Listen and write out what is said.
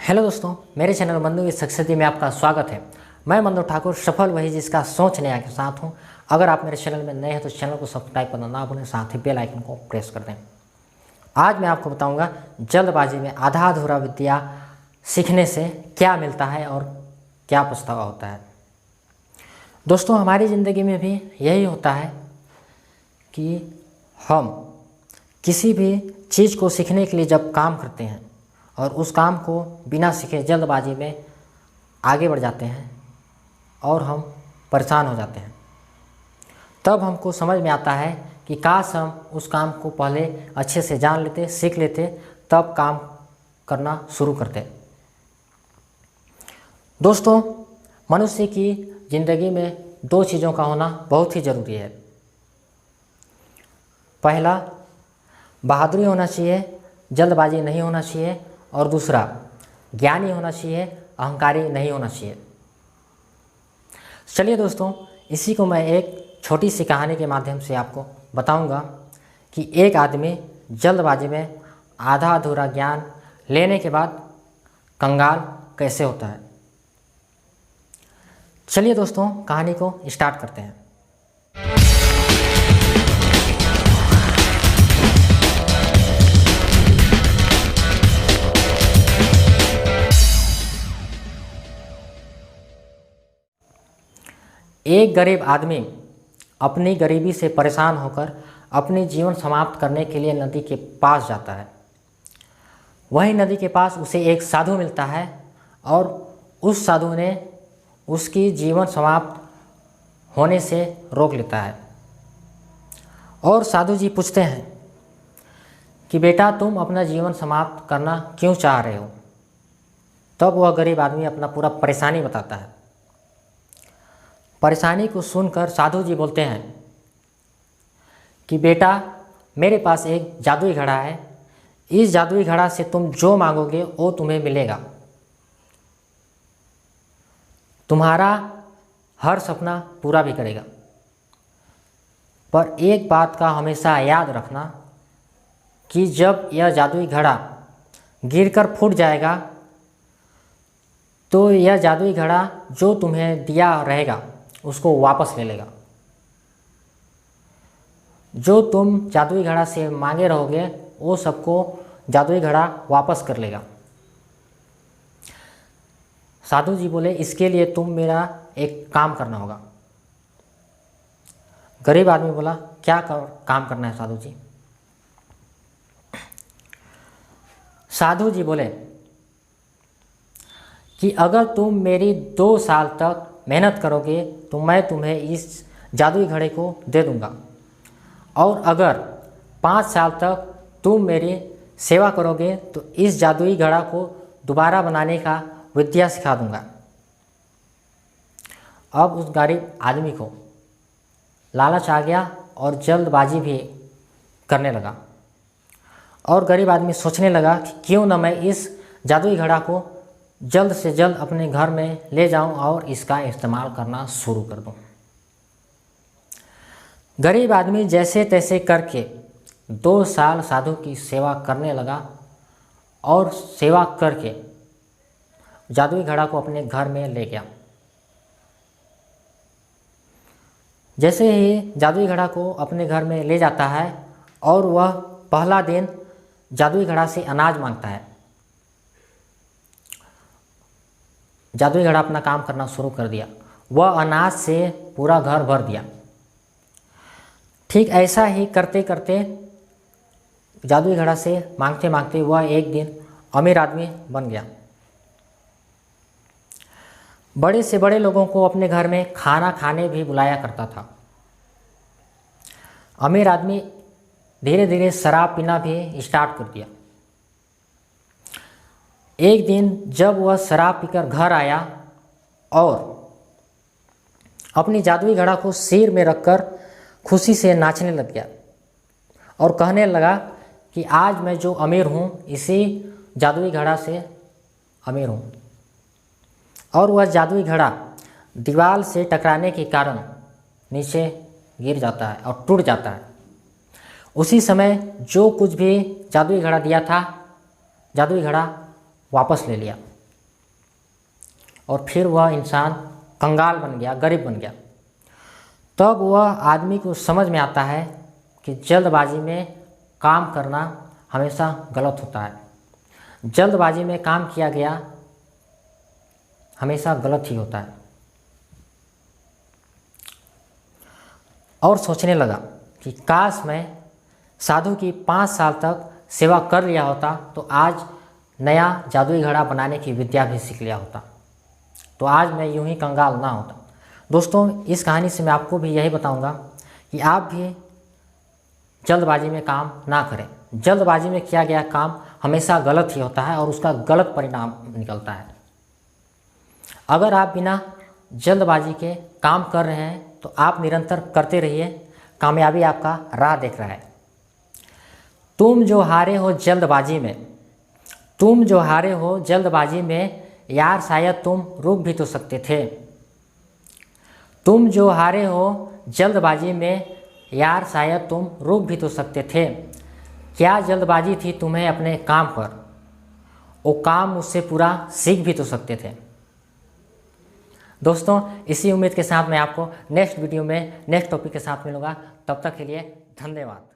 Hello दोस्तों, मेरे channel मंदू की सक्सेती में आपका स्वागत है। मैं मंदू ठाकुर, सफल वही जिसका सोच नया के साथ हूं। अगर आप मेरे चैनल में नए हैं तो चैनल को सब्सक्राइब करना ना भूलें, साथ ही बेल आइकन को प्रेस कर दें। आज मैं आपको बताऊंगा जल्दबाजी में आधा अधूरा विद्या सीखने से क्या मिलता है और क्या पछतावा होता है। दोस्तों, हमारी ज़िंदगी में भी यही होता है कि हम किसी भी चीज़ को सीखने के लिए जब काम करते हैं और उस काम को बिना सीखे जल्दबाजी में आगे बढ़ जाते हैं और हम परेशान हो जाते हैं। तब हमको समझ में आता है कि काश हम उस काम को पहले अच्छे से जान लेते, सीख लेते, तब काम करना शुरू करते। दोस्तों, मनुष्य की ज़िंदगी में दो चीज़ों का होना बहुत ही ज़रूरी है। पहला, बहादुरी होना चाहिए, जल्दबाजी नहीं होना चाहिए, और दूसरा, ज्ञानी होना चाहिए, अहंकारी नहीं होना चाहिए। चलिए दोस्तों, इसी को मैं एक छोटी सी कहानी के माध्यम से आपको बताऊंगा कि एक आदमी जल्दबाजी में आधा अधूरा ज्ञान लेने के बाद कंगाल कैसे होता है। चलिए दोस्तों, कहानी को स्टार्ट करते हैं। एक गरीब आदमी अपनी गरीबी से परेशान होकर अपनी जीवन समाप्त करने के लिए नदी के पास जाता है। वहीं नदी के पास उसे एक साधु मिलता है और उस साधु ने उसकी जीवन समाप्त होने से रोक लेता है। और साधु जी पूछते हैं कि बेटा, तुम अपना जीवन समाप्त करना क्यों चाह रहे हो। तब वह गरीब आदमी अपना पूरा परेशानी बताता है। परेशानी को सुनकर साधु जी बोलते हैं कि बेटा, मेरे पास एक जादुई घड़ा है। इस जादुई घड़ा से तुम जो मांगोगे वो तुम्हें मिलेगा। तुम्हारा हर सपना पूरा भी करेगा। पर एक बात का हमेशा याद रखना कि जब यह जादुई घड़ा गिरकर फूट जाएगा तो यह जादुई घड़ा जो तुम्हें दिया रहेगा उसको वापस ले लेगा। जो तुम जादुई घड़ा से मांगे रहोगे वो सबको जादुई घड़ा वापस कर लेगा। साधु जी बोले, इसके लिए तुम मेरा एक काम करना होगा। गरीब आदमी बोला, क्या काम करना है साधु जी। साधु जी बोले कि अगर तुम मेरी 2 साल तक मेहनत करोगे तो मैं तुम्हें इस जादुई घड़े को दे दूंगा, और अगर 5 साल तक तुम मेरी सेवा करोगे तो इस जादुई घड़ा को दोबारा बनाने का विद्या सिखा दूंगा। अब उस गरीब आदमी को लालच आ गया और जल्दबाजी भी करने लगा। और गरीब आदमी सोचने लगा कि क्यों न मैं इस जादुई घड़ा को जल्द से जल्द अपने घर में ले जाऊं और इसका इस्तेमाल करना शुरू कर दूं। गरीब आदमी जैसे तैसे करके 2 साल साधु की सेवा करने लगा और सेवा करके जादुई घड़ा को अपने घर में ले गया। जैसे ही जादुई घड़ा को अपने घर में ले जाता है और वह पहला दिन जादुई घड़ा से अनाज मांगता है, जादुई घड़ा अपना काम करना शुरू कर दिया। वह अनाज से पूरा घर भर दिया। ठीक ऐसा ही करते करते जादुई घड़ा से मांगते मांगते वह एक दिन अमीर आदमी बन गया। बड़े से बड़े लोगों को अपने घर में खाना खाने भी बुलाया करता था। अमीर आदमी धीरे धीरे शराब पीना भी स्टार्ट कर दिया। एक दिन जब वह शराब पीकर घर आया और अपनी जादुई घड़ा को सिर में रखकर खुशी से नाचने लग गया और कहने लगा कि आज मैं जो अमीर हूँ इसी जादुई घड़ा से अमीर हूँ। और वह जादुई घड़ा दीवार से टकराने के कारण नीचे गिर जाता है और टूट जाता है। उसी समय जो कुछ भी जादुई घड़ा दिया था, जादुई घड़ा वापस ले लिया और फिर वह इंसान कंगाल बन गया, गरीब बन गया, तब वह आदमी को समझ में आता है कि जल्दबाजी में काम करना हमेशा गलत होता है। जल्दबाजी में काम किया गया हमेशा गलत ही होता है। और सोचने लगा कि काश मैं साधु की 5 साल तक सेवा कर लिया होता तो आज नया जादुई घड़ा बनाने की विद्या भी सीख लिया होता, तो आज मैं यूं ही कंगाल ना होता। दोस्तों, इस कहानी से मैं आपको भी यही बताऊंगा कि आप भी जल्दबाजी में काम ना करें। जल्दबाजी में किया गया काम हमेशा गलत ही होता है और उसका गलत परिणाम निकलता है। अगर आप बिना जल्दबाजी के काम कर रहे हैं तो आप निरंतर करते रहिए, कामयाबी आपका राह देख रहा है। तुम जो हारे हो जल्दबाजी में, तुम जो हारे हो जल्दबाजी में, यार शायद तुम रुक भी तो सकते थे। तुम जो हारे हो जल्दबाजी में, यार शायद तुम रुक भी तो सकते थे। क्या जल्दबाजी थी तुम्हें अपने काम पर, वो काम मुझसे पूरा सीख भी तो सकते थे। दोस्तों, इसी उम्मीद के साथ मैं आपको नेक्स्ट वीडियो में नेक्स्ट टॉपिक के साथ मिलूंगा। तब तक के लिए धन्यवाद।